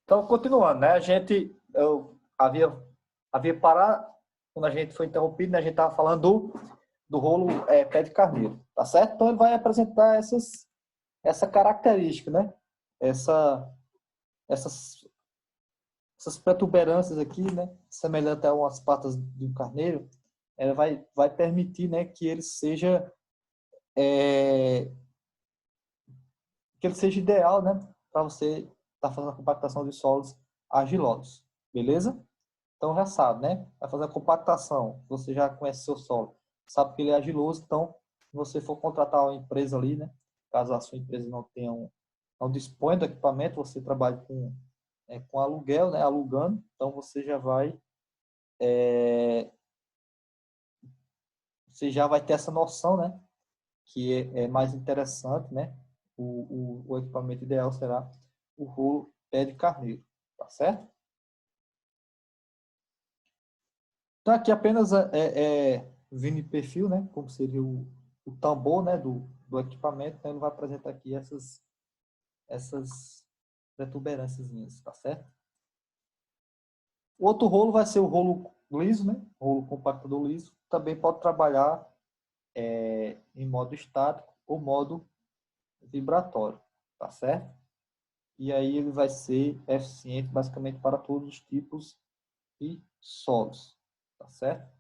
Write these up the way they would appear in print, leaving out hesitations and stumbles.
Então, continuando, né? Eu havia parado, quando a gente foi interrompido, né? A gente estava falando do rolo pé de carneiro, tá certo? Então, ele vai apresentar essa característica, né? Essa, essas, essas protuberâncias aqui, né? Semelhante a umas patas de um carneiro, ela vai permitir, né? É, que ele seja ideal, né? Para você estar fazendo a compactação de solos argilosos, beleza? Então já sabe, né? Vai fazer a compactação, você já conhece seu solo, sabe que ele é argiloso, então se você for contratar uma empresa ali, né? Caso a sua empresa não disponha do equipamento, você trabalha com aluguel, né? Alugando, então você já vai ter essa noção, né? Que é mais interessante, né? O equipamento ideal será o rolo pé de carneiro, tá certo? Então aqui apenas vindo em perfil, né? Como seria o tambor, né? Do equipamento, então ele vai apresentar aqui essas protuberâncias, tá certo? O outro rolo vai ser o rolo liso, né? Rolo compactador liso. Também pode trabalhar em modo estático ou modo vibratório, tá certo? E aí ele vai ser eficiente basicamente para todos os tipos de solos, tá certo?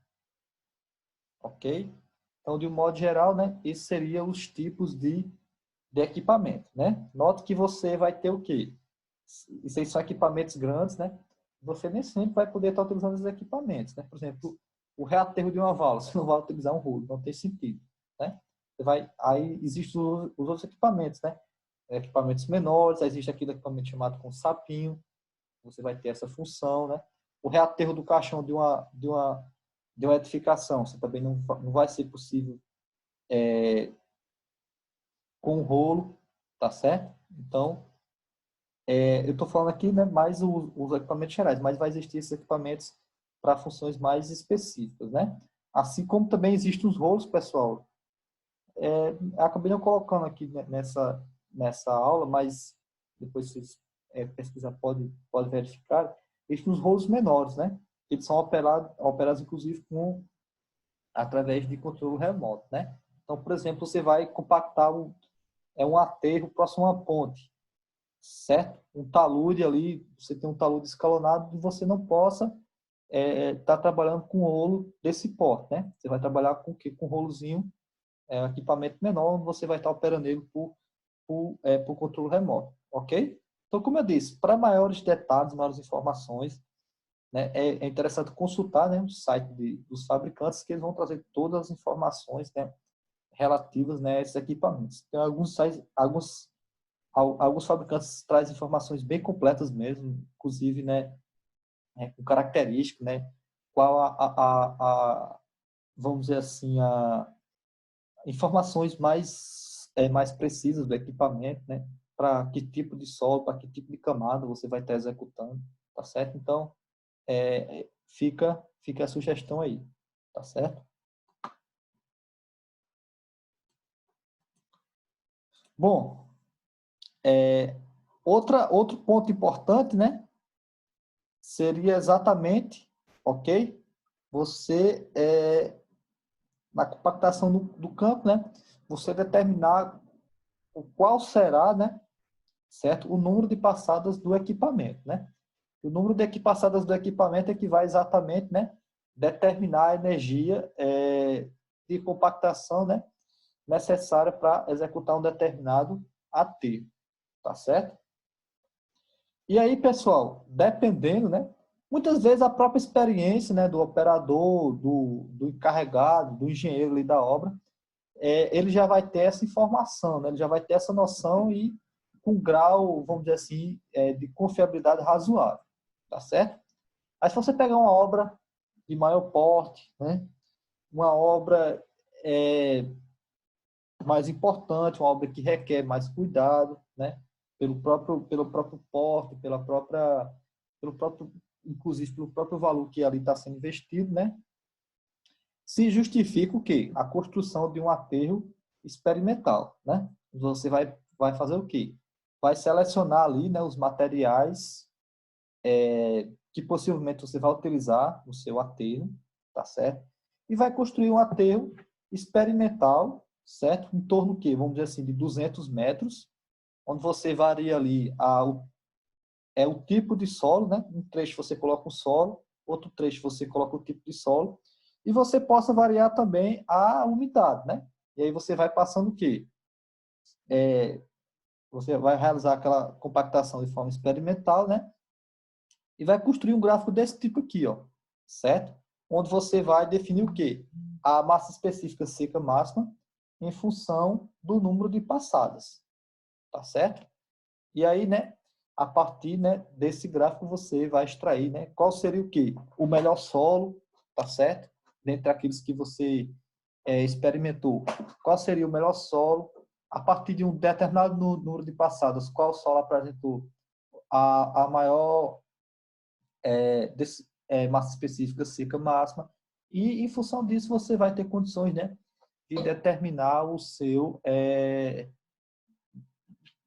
Ok? Então, de um modo geral, né, esses seriam os tipos de equipamento, né? Note que você vai ter o quê? Isso aí são equipamentos grandes, né? Você nem sempre vai poder estar utilizando esses equipamentos, né? Por exemplo, o reaterro de uma válvula, você não vai utilizar um rolo, não tem sentido, né? Aí existem os outros equipamentos, né? Equipamentos menores, aí existe aquele equipamento chamado com sapinho, você vai ter essa função, né? O reaterro do caixão de uma edificação, você também não vai ser possível com rolo, tá certo? Então, eu estou falando aqui, né, mais os equipamentos gerais, mas vai existir esses equipamentos para funções mais específicas, né? Assim como também existem os rolos, pessoal. Acabei não colocando aqui nessa aula, mas depois vocês pesquisar, pode verificar. Existem os rolos menores, né? Eles são operados inclusive através de controle remoto, né? Então, por exemplo, você vai compactar um aterro próximo a uma ponte, certo? Um talude ali, você tem um talude escalonado e você não possa estar trabalhando com rolo desse porte, né? Você vai trabalhar com o quê? Com um rolozinho, um equipamento menor, onde você vai estar operando ele por controle remoto, ok? Então, como eu disse, para maiores detalhes, maiores informações, né, é interessante consultar, né, o site dos fabricantes, que eles vão trazer todas as informações, né, relativas, né, a esses equipamentos. Tem alguns sites, alguns fabricantes trazem informações bem completas mesmo, inclusive, né, com características, né, qual vamos dizer assim, informações mais precisas do equipamento, né, para que tipo de solo, para que tipo de camada você vai estar executando, tá certo? Então, fica a sugestão aí, tá certo? Bom, outro ponto importante, né, seria exatamente, ok? Você, na compactação do campo, né, você determinar qual será, né, certo? O número de passadas do equipamento, né? O número de passadas do equipamento é que vai exatamente, né, determinar a energia de compactação, né, necessária para executar um determinado aterro, tá certo? E aí, pessoal, dependendo, né, muitas vezes a própria experiência, né, do operador, do encarregado, do engenheiro ali da obra, ele já vai ter essa informação, né, ele já vai ter essa noção e com grau, vamos dizer assim, de confiabilidade razoável, tá certo? Aí se você pegar uma obra de maior porte, né, uma obra mais importante, uma obra que requer mais cuidado, né, pelo próprio porte, inclusive pelo próprio valor que ali está sendo investido, né, se justifica o quê? A construção de um aterro experimental, né? Você vai fazer o quê? Vai selecionar ali, né, os materiais que possivelmente você vai utilizar no seu aterro, tá certo? E vai construir um aterro experimental, certo? Em torno do quê? Vamos dizer assim, de 200 metros, onde você varia ali o tipo de solo, né? Um trecho você coloca o solo, outro trecho você coloca o tipo de solo, e você possa variar também a umidade, né? E aí você vai passando o quê? Você vai realizar aquela compactação de forma experimental, né? E vai construir um gráfico desse tipo aqui, ó, certo? Onde você vai definir o quê? A massa específica seca máxima em função do número de passadas, tá certo? E aí, né, a partir, né, desse gráfico você vai extrair, né, qual seria o quê? O melhor solo, tá certo? Dentre aqueles que você experimentou. Qual seria o melhor solo? A partir de um determinado número de passadas, qual solo apresentou a maior massa específica seca máxima, e em função disso você vai ter condições, né, de determinar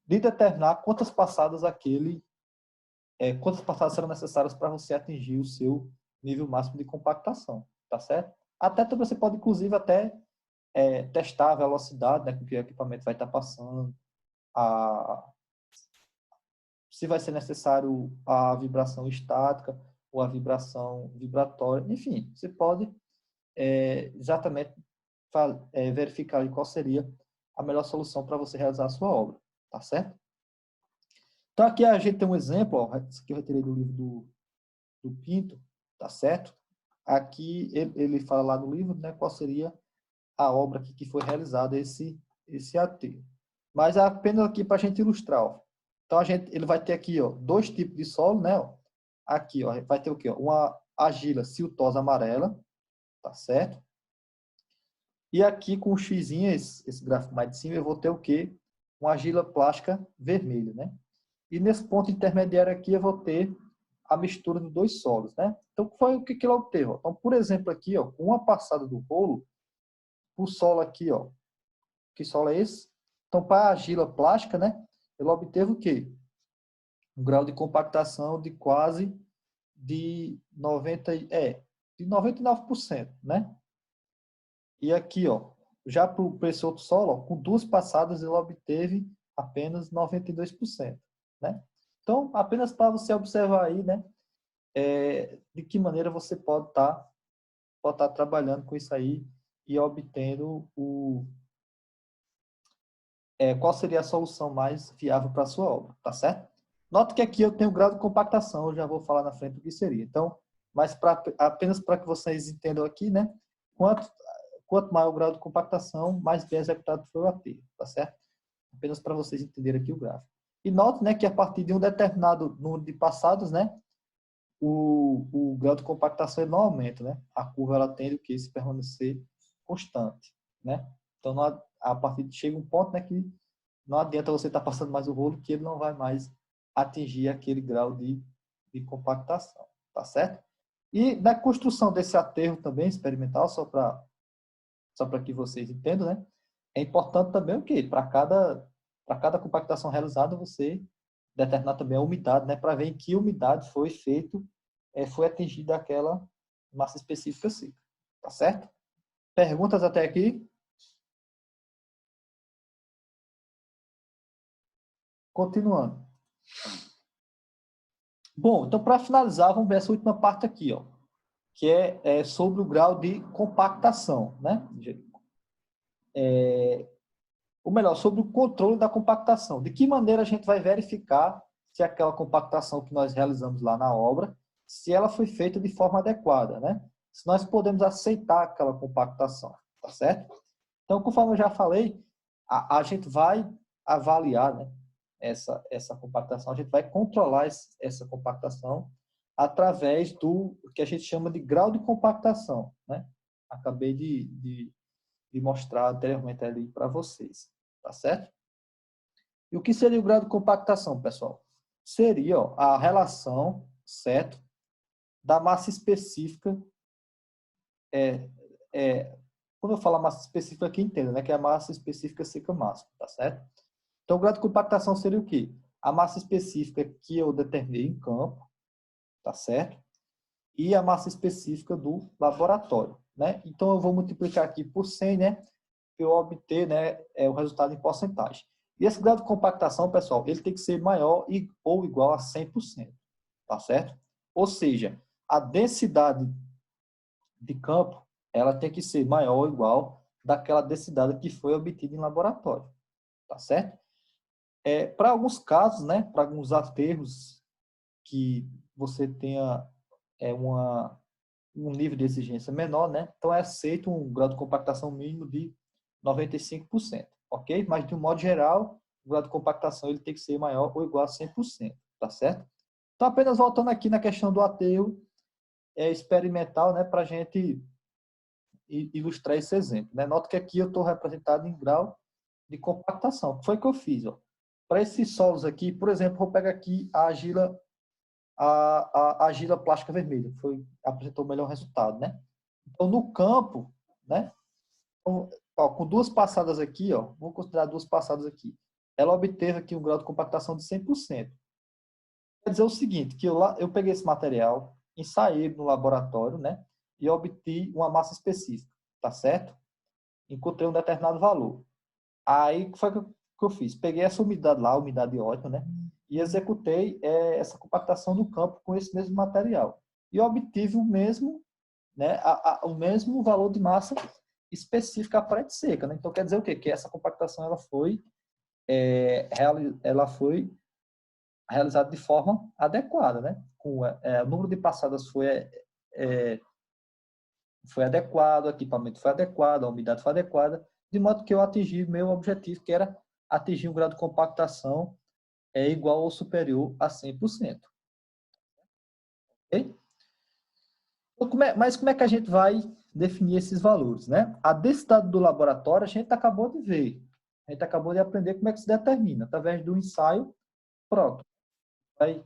de determinar quantas passadas serão necessárias para você atingir o seu nível máximo de compactação, tá certo? Até você pode, inclusive, até testar a velocidade, né, com que o equipamento vai estar passando, se vai ser necessário a vibração estática ou a vibração vibratória. Enfim, você pode exatamente verificar qual seria a melhor solução para você realizar a sua obra, tá certo? Então, aqui a gente tem um exemplo, ó, isso aqui eu retirei do livro do Pinto, tá certo? Aqui ele fala lá no livro, né, qual seria a obra aqui que foi realizada, esse aterro. Mas é apenas aqui para a gente ilustrar, ó. Então, ele vai ter aqui, ó, dois tipos de solo, né? Ó. Aqui, ó, vai ter o quê? Ó? Uma argila siltosa amarela, tá certo? E aqui com o xizinho, esse gráfico mais de cima, eu vou ter o quê? Uma argila plástica vermelha, né? E nesse ponto intermediário aqui eu vou ter a mistura dos dois solos, né? Então, foi o que ele obteve. Ó. Então, por exemplo, aqui, ó, com uma passada do rolo, o solo aqui, ó, que solo é esse? Então, para a argila plástica, né, ele obteve o quê? Um grau de compactação de quase de 99%, né? E aqui, ó, já para esse outro solo, ó, com duas passadas ele obteve apenas 92%, né? Então, apenas para você observar aí, né, de que maneira você pode tá trabalhando com isso aí e obtendo qual seria a solução mais viável para a sua obra, tá certo? Nota que aqui eu tenho grau de compactação, eu já vou falar na frente do que seria. Então, mas apenas para que vocês entendam aqui, né? Quanto maior o grau de compactação, mais bem executado foi o aterro, tá certo? Apenas para vocês entenderem aqui o gráfico. E note, né, que a partir de um determinado número de passadas, né, o grau de compactação não aumenta, né? A curva ela tende que se permanecer constante, né? Então, a partir de chega um ponto, né, que não adianta você estar passando mais o rolo, que ele não vai mais atingir aquele grau de compactação, tá certo? E na construção desse aterro também experimental, só para que vocês entendam, né? É importante também o quê? Para cada compactação realizada, você determinar também a umidade, né? Para ver em que umidade foi atingida aquela massa específica seca, tá certo? Perguntas até aqui? Continuando. Bom, então para finalizar, vamos ver essa última parte aqui, ó, que é sobre o grau de compactação, né? Ou melhor, sobre o controle da compactação. De que maneira a gente vai verificar se aquela compactação que nós realizamos lá na obra, se ela foi feita de forma adequada, né? Se nós podemos aceitar aquela compactação, tá certo? Então, conforme eu já falei, a gente vai avaliar, né, essa compactação, a gente vai controlar essa compactação através do que a gente chama de grau de compactação, né? Acabei de mostrar anteriormente ali para vocês, tá certo? E o que seria o grau de compactação, pessoal? Seria, ó, a relação, certo, da massa específica, é, quando eu falo massa específica aqui, entenda, né, que é a massa específica seca máxima, tá certo? Então, o grau de compactação seria o quê? A massa específica que eu determinei em campo, tá certo? E a massa específica do laboratório, né? Então, eu vou multiplicar aqui por 100, né? Para eu obter, né, o resultado em porcentagem. E esse grau de compactação, pessoal, ele tem que ser maior ou igual a 100%, tá certo? Ou seja, a densidade de campo, ela tem que ser maior ou igual daquela densidade que foi obtida em laboratório, tá certo? Para alguns casos, né, para alguns aterros que você tenha um nível de exigência menor, né, então é aceito um grau de compactação mínimo de 95%, ok? Mas, de um modo geral, o grau de compactação ele tem que ser maior ou igual a 100%, tá certo? Então, apenas voltando aqui na questão do aterro experimental, né, para a gente ilustrar esse exemplo, né? Nota que aqui eu estou representado em grau de compactação. O que foi que eu fiz? Para esses solos aqui, por exemplo, vou pegar aqui a argila, a argila plástica vermelha, que apresentou o melhor resultado, né? Então, no campo, né? Então, com duas passadas aqui, vou considerar duas passadas aqui, ela obteve aqui um grau de compactação de 100%. Quer dizer o seguinte, que eu peguei esse material, ensaiei no laboratório, né? E obtive uma massa específica, tá certo? Encontrei um determinado valor. Aí, o que foi que eu fiz? Peguei essa umidade lá, umidade ótima, né? E executei essa compactação do campo com esse mesmo material. E obtive o mesmo, né, o mesmo valor de massa específica à parede seca, né? Então, quer dizer o quê? Que essa compactação ela foi realizada de forma adequada, né? O número de passadas foi adequado, o equipamento foi adequado, a umidade foi adequada, de modo que eu atingi meu objetivo, que era atingir um grau de compactação igual ou superior a 100%. Okay? Então, mas como é que a gente vai definir esses valores, né? A densidade do laboratório a gente acabou de ver. A gente acabou de aprender como é que se determina, através do ensaio. Pronto. Vai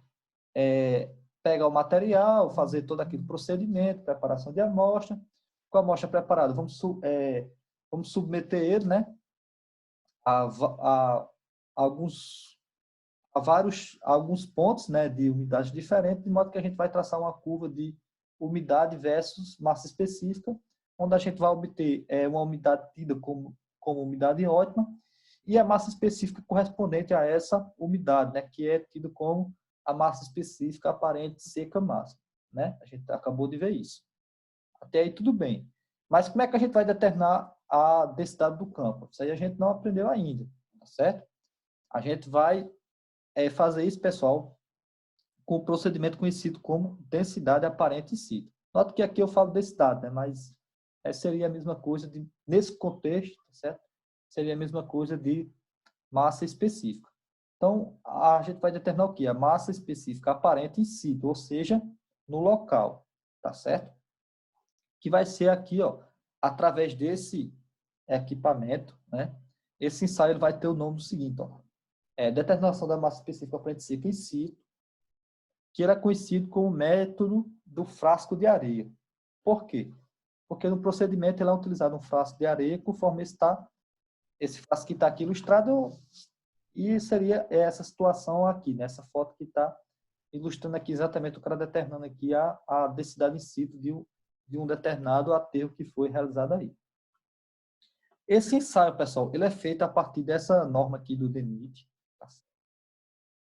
pegar o material, fazer todo aquele procedimento, preparação de amostra. Com a amostra preparada, vamos submeter ele, né, a alguns pontos, né, de umidade diferentes, de modo que a gente vai traçar uma curva de umidade versus massa específica, onde a gente vai obter uma umidade tida como umidade ótima e a massa específica correspondente a essa umidade, né, que é tido como a massa específica aparente seca máxima, né? A gente acabou de ver isso. Até aí tudo bem. Mas como é que a gente vai determinar a densidade do campo? Isso aí a gente não aprendeu ainda, tá certo? A gente vai fazer isso, pessoal, com o procedimento conhecido como densidade aparente in situ. Nota que aqui eu falo densidade, né? Mas seria a mesma coisa, nesse contexto, tá certo? Seria a mesma coisa de massa específica. Então, a gente vai determinar o quê? A massa específica aparente in situ, ou seja, no local, tá certo? Que vai ser aqui, através desse equipamento, né? Esse ensaio vai ter o nome do seguinte, determinação da massa específica aparente seca in situ, que era conhecido como método do frasco de areia. Por quê? Porque no procedimento ele é utilizado um frasco de areia conforme esse frasco que está aqui ilustrado, e seria essa situação aqui, nessa foto que está ilustrando aqui exatamente o cara determinando aqui a densidade in situ de um determinado aterro que foi realizado aí. Esse ensaio, pessoal, ele é feito a partir dessa norma aqui do DENIT,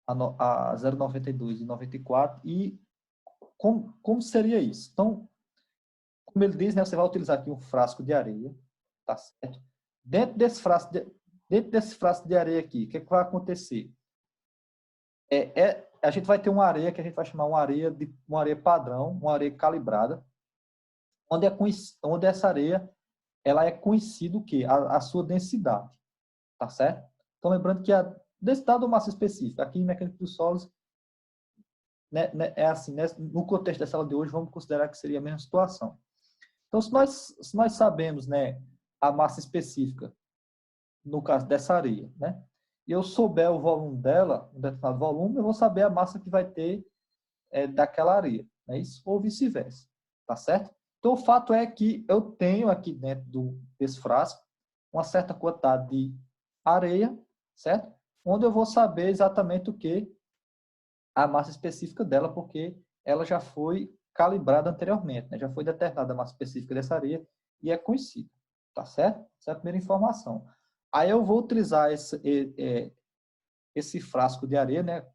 a 092 e 94, e como seria isso? Então, como ele diz, né, você vai utilizar aqui um frasco de areia, tá certo? Dentro desse frasco de areia aqui, o que vai acontecer? A gente vai ter uma areia que a gente vai chamar uma areia padrão, uma areia calibrada, onde essa areia ela é conhecida o quê? A sua densidade, tá certo? Então, lembrando que a densidade ou massa específica, aqui em mecânica dos solos, né, é assim, né, no contexto dessa aula de hoje, vamos considerar que seria a mesma situação. Então, se nós sabemos, né, a massa específica, no caso dessa areia, né, e eu souber o volume dela, um determinado volume, eu vou saber a massa que vai ter daquela areia, né, isso, ou vice-versa, tá certo? Então, o fato é que eu tenho aqui dentro desse frasco uma certa quantidade de areia, certo? Onde eu vou saber exatamente o que a massa específica dela, porque ela já foi calibrada anteriormente, né? Já foi determinada a massa específica dessa areia e é conhecida, tá certo? Essa é a primeira informação. Aí eu vou utilizar esse frasco de areia, né,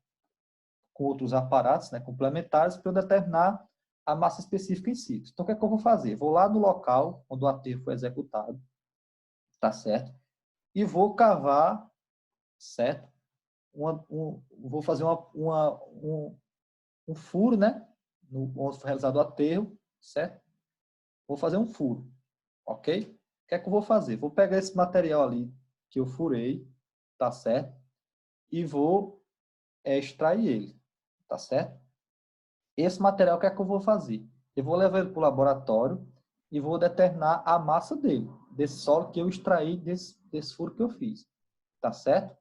com outros aparatos, né, complementares, para eu determinar a massa específica em si. Então, o que é que eu vou fazer? Vou lá no local onde o aterro foi executado, tá certo? E vou cavar, certo? Vou fazer um furo, né? Onde foi realizado o aterro, certo? Vou fazer um furo, ok? O que é que eu vou fazer? Vou pegar esse material ali que eu furei, tá certo? E vou extrair ele, tá certo? Esse material, o que é que eu vou fazer? Eu vou levar ele para o laboratório e vou determinar a massa dele, desse solo que eu extraí desse furo que eu fiz, tá certo?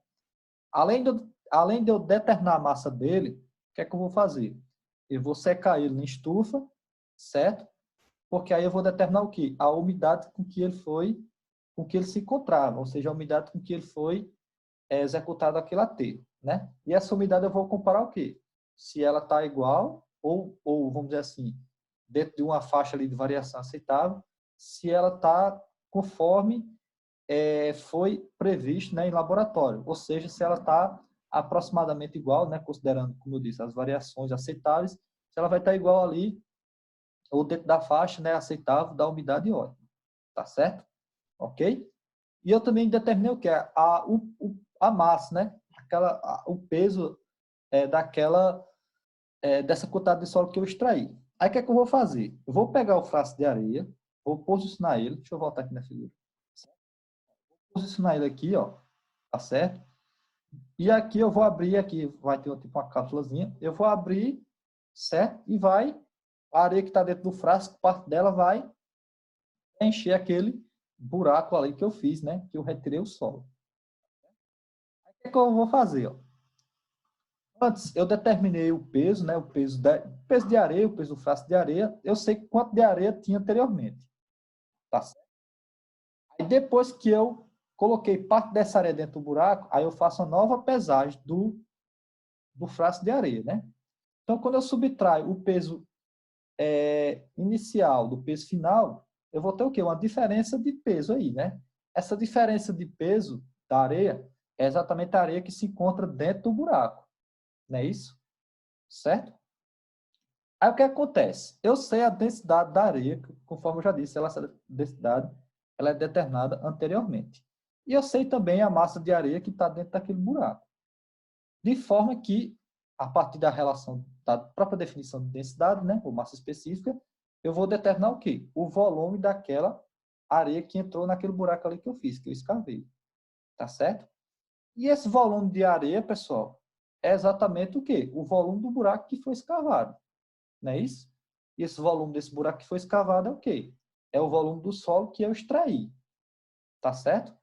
Além de eu determinar a massa dele, o que é que eu vou fazer? Eu vou secar ele em estufa, certo? Porque aí eu vou determinar o quê? A umidade com que ele se encontrava, ou seja, a umidade com que ele foi executado aquele aterro, né? E essa umidade eu vou comparar o quê? Se ela está igual ou, vamos dizer assim, dentro de uma faixa ali de variação aceitável, se ela está conforme foi previsto, né, em laboratório, ou seja, se ela está aproximadamente igual, né, considerando, como eu disse, as variações aceitáveis, se ela vai estar igual ali, ou dentro da faixa, né, aceitável da umidade ótima, tá certo? Ok? E eu também determinei o que é a massa, né, o peso dessa quantidade de solo que eu extraí. Aí o que é que eu vou fazer? Eu vou pegar o frasco de areia, vou posicionar ele, deixa eu voltar aqui na figura, vou posicionar ele aqui, ó, tá certo? E aqui eu vou abrir, aqui vai ter tipo uma cápsulazinha, eu vou abrir, certo? E a areia que está dentro do frasco, parte dela vai encher aquele buraco ali que eu fiz, né? Que eu retirei o solo. Aí o que é que eu vou fazer, ó? Antes, eu determinei o peso, né? O peso de areia, o peso do frasco de areia. Eu sei quanto de areia tinha anteriormente, tá certo? Aí depois que eu coloquei parte dessa areia dentro do buraco, aí eu faço a nova pesagem do frasco de areia, né? Então, quando eu subtraio o peso inicial do peso final, eu vou ter o quê? Uma diferença de peso aí, né? Essa diferença de peso da areia é exatamente a areia que se encontra dentro do buraco, não é isso? Certo? Aí o que acontece? Eu sei a densidade da areia, conforme eu já disse, essa densidade ela é determinada anteriormente. E eu sei também a massa de areia que está dentro daquele buraco. De forma que, a partir da relação da própria definição de densidade, né, ou massa específica, eu vou determinar o quê? O volume daquela areia que entrou naquele buraco ali que eu fiz, que eu escavei. Tá certo? E esse volume de areia, pessoal, é exatamente o quê? O volume do buraco que foi escavado. Não é isso? E esse volume desse buraco que foi escavado é o quê? É o volume do solo que eu extraí. Tá certo?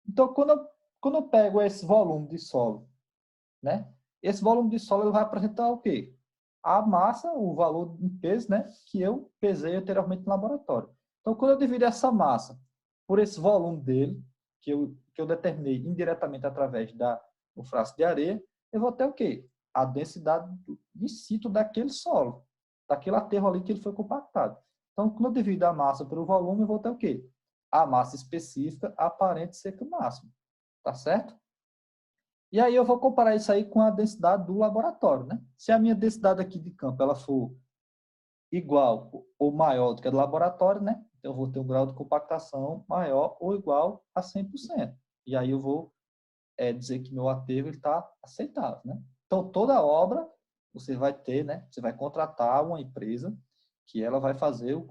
Então, quando eu pego esse volume de solo, né? Esse volume de solo ele vai apresentar o quê? A massa, o valor em peso, né? Que eu pesei anteriormente no laboratório. Então, quando eu divido essa massa por esse volume dele, que eu determinei indiretamente através do frasco de areia, eu vou ter o quê? A densidade in situ daquele solo, daquele aterro ali que ele foi compactado. Então, quando eu divido a massa pelo volume, eu vou ter o quê? A massa específica aparente seca máxima. Tá certo? E aí eu vou comparar isso aí com a densidade do laboratório, né? Se a minha densidade aqui de campo ela for igual ou maior do que a do laboratório, né? Então eu vou ter um grau de compactação maior ou igual a 100%. E aí eu vou dizer que meu aterro está aceitável, né? Então toda obra você vai ter, né? Você vai contratar uma empresa que ela vai fazer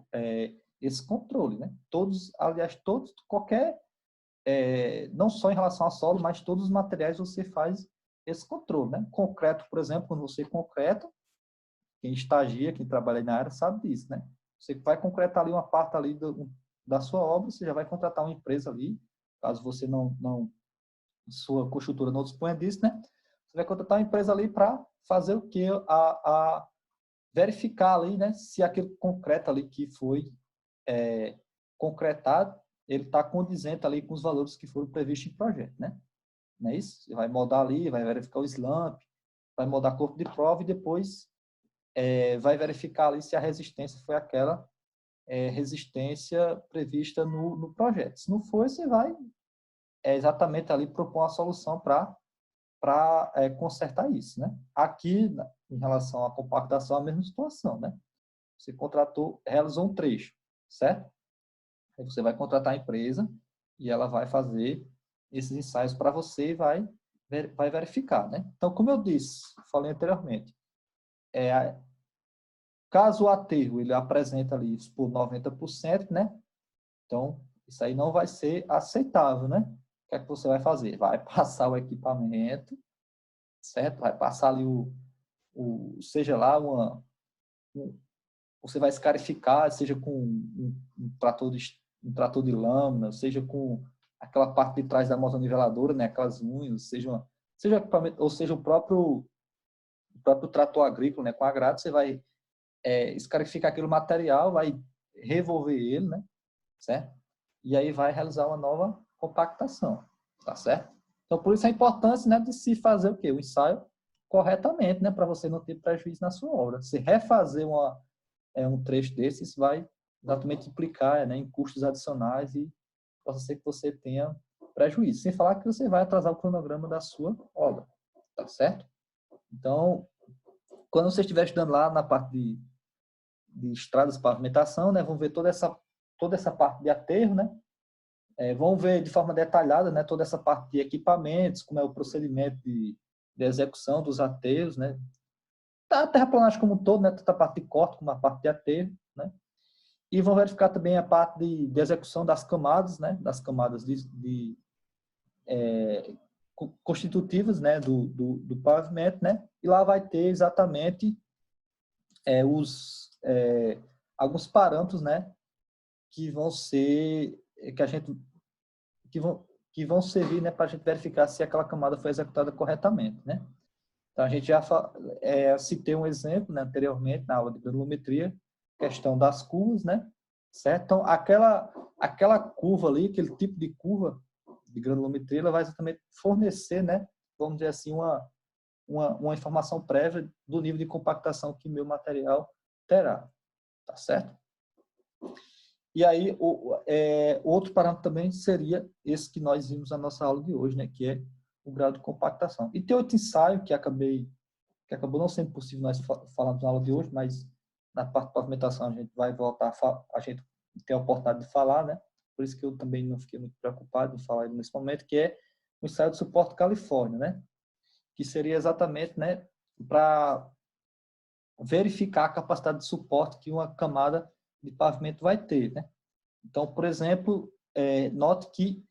esse controle, né? Aliás, qualquer não só em relação ao solo, mas todos os materiais você faz esse controle, né? Concreto, por exemplo, quando você concreta, quem estagia, quem trabalha na área sabe disso, né? Você vai concretar ali uma parte ali da sua obra, você já vai contratar uma empresa ali, caso você sua construtora não disponha disso, né? Você vai contratar uma empresa ali para fazer o que? Verificar ali, né? Se aquele concreto ali que foi concretado, ele está condizente ali com os valores que foram previstos em projeto, né? Não é isso? Você vai moldar ali, vai verificar o SLAMP, vai moldar corpo de prova e depois vai verificar ali se a resistência foi aquela resistência prevista no projeto. Se não for, você vai exatamente ali propor uma solução para consertar isso, né? Aqui, em relação à compactação, a mesma situação, né? Você realizou um trecho, certo? Aí você vai contratar a empresa e ela vai fazer esses ensaios para você e vai verificar, né? Então, como eu falei anteriormente, caso o aterro ele apresenta ali isso por 90%, né? Então, isso aí não vai ser aceitável, né? O que é que você vai fazer? Vai passar o equipamento, certo? Vai passar ali seja lá você vai escarificar, seja com um trator de lâmina, seja com aquela parte de trás da motoniveladora, né? Aquelas unhas, seja equipamento, ou seja o próprio trator agrícola, né? Com agrado, você vai escarificar aquele material, vai revolver ele, né? Certo? E aí vai realizar uma nova compactação, tá certo? Então, por isso a importância, né, de se fazer o quê? O ensaio corretamente, né, para você não ter prejuízo na sua obra. Se refazer um trecho desse, isso vai exatamente implicar, né, em custos adicionais e possa ser que você tenha prejuízo. Sem falar que você vai atrasar o cronograma da sua obra, tá certo? Então, quando você estiver estudando lá na parte de estradas, pavimentação, né, vão ver toda essa parte de aterro, né? Vão ver de forma detalhada, né, toda essa parte de equipamentos, como é o procedimento de execução dos aterros, né? A terraplanagem como um todo, né, tanto a parte de corte como a parte de aterro, né? E vão verificar também a parte de execução das camadas, né, das camadas constitutivas, né, do pavimento, né? E lá vai ter exatamente alguns parâmetros, né, que vão ser que vão servir, né, para a gente verificar se aquela camada foi executada corretamente, né? Então a gente já citei um exemplo, né, anteriormente na aula de granulometria, questão das curvas, né? Certo? Então aquela curva ali, aquele tipo de curva de granulometria, ela vai exatamente fornecer, né, vamos dizer assim, uma informação prévia do nível de compactação que meu material terá, tá certo? E aí, outro parâmetro também seria esse que nós vimos na nossa aula de hoje, né, que é o grau de compactação. E tem outro ensaio que acabou não sendo possível nós falarmos na aula de hoje, mas na parte de pavimentação a gente vai voltar, a gente tem a oportunidade de falar, né? Por isso que eu também não fiquei muito preocupado em falar nesse momento, que é o ensaio de suporte Califórnia, né? Que seria exatamente, né, para verificar a capacidade de suporte que uma camada de pavimento vai ter, né? Então, por exemplo, note que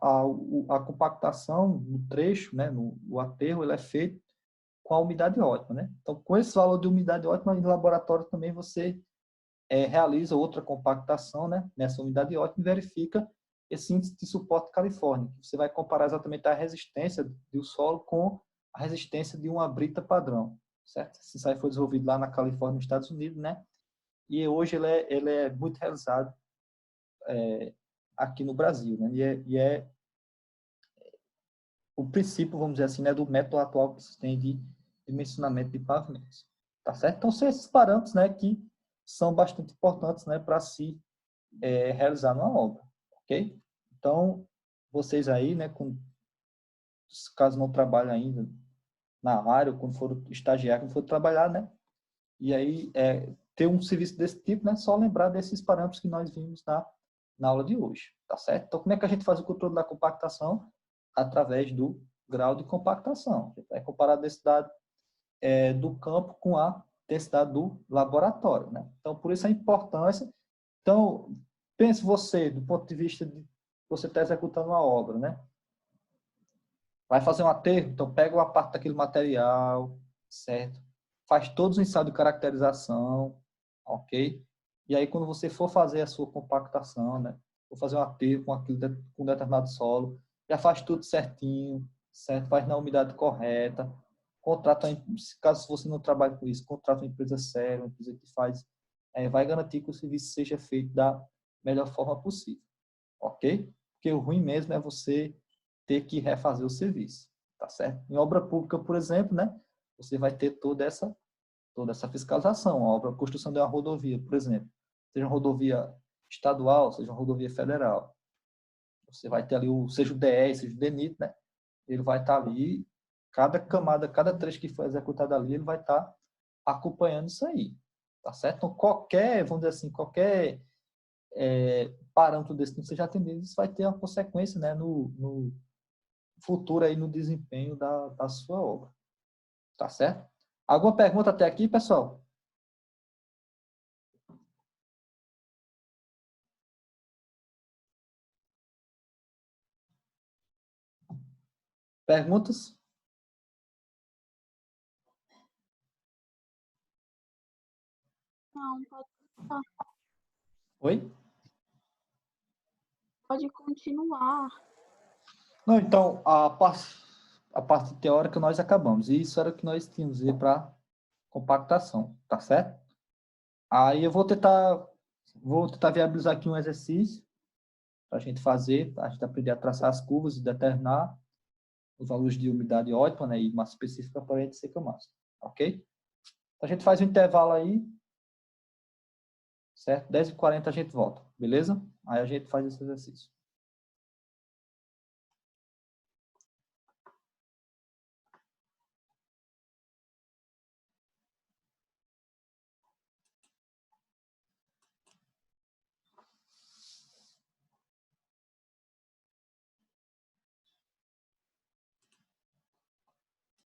a compactação no trecho, né, no aterro, ele é feito com a umidade ótima, né? Então, com esse valor de umidade ótima, em laboratório também você realiza outra compactação, né, nessa umidade ótima e verifica esse índice de suporte Califórnia. Você vai comparar exatamente a resistência do solo com a resistência de uma brita padrão, certo? Esse ensaio foi desenvolvido lá na Califórnia, nos Estados Unidos, né? E hoje ele é muito realizado aqui no Brasil, né? E é o princípio, vamos dizer assim, né, do método atual que se tem de dimensionamento de pavimentos, tá certo? Então, são esses parâmetros, né, que são bastante importantes, né, para se realizar uma obra, ok? Então, vocês aí, né, caso não trabalhem ainda na área, ou quando for estagiar, quando for trabalhar, né, e aí ter um serviço desse tipo, né, só lembrar desses parâmetros que nós vimos na aula de hoje, tá certo? Então, como é que a gente faz o controle da compactação? Através do grau de compactação. A gente vai comparar a densidade do campo com a densidade do laboratório, né? Então, por isso a importância. Então, pense você, do ponto de vista de você está executando uma obra, né? Vai fazer um aterro, então pega uma parte daquele material, certo? Faz todos os ensaios de caracterização, ok? E aí, quando você for fazer a sua compactação, né? For fazer um aterro com um determinado solo, já faz tudo certinho, certo? Faz na umidade correta, contrata, caso você não trabalhe com isso, contrata uma empresa séria, uma empresa que vai garantir que o serviço seja feito da melhor forma possível, ok? Porque o ruim mesmo é você ter que refazer o serviço, tá tá certo? Em obra pública, por exemplo, né, você vai ter toda essa fiscalização. A construção de uma rodovia, por exemplo, seja uma rodovia estadual, seja uma rodovia federal. Você vai ter ali, seja o DE, seja o DENIT, né? Ele vai estar ali, cada camada, cada trecho que for executado ali, ele vai estar acompanhando isso aí, tá certo? Então, vamos dizer assim, qualquer parâmetro desse que não seja atendido, isso vai ter uma consequência, né, no futuro aí, no desempenho da sua obra, tá certo? Alguma pergunta até aqui, pessoal? Perguntas? Não, Oi? pode continuar. Não, então, a parte teórica nós acabamos. E isso era o que nós tínhamos para compactação, tá certo? Aí eu vou tentar viabilizar aqui um exercício para a gente fazer, para a gente aprender a traçar as curvas e determinar os valores de umidade ótima, né, e massa específica para a gente seca massa, ok? Então, a gente faz um intervalo aí, certo? 10h40 a gente volta, beleza? Aí a gente faz esse exercício.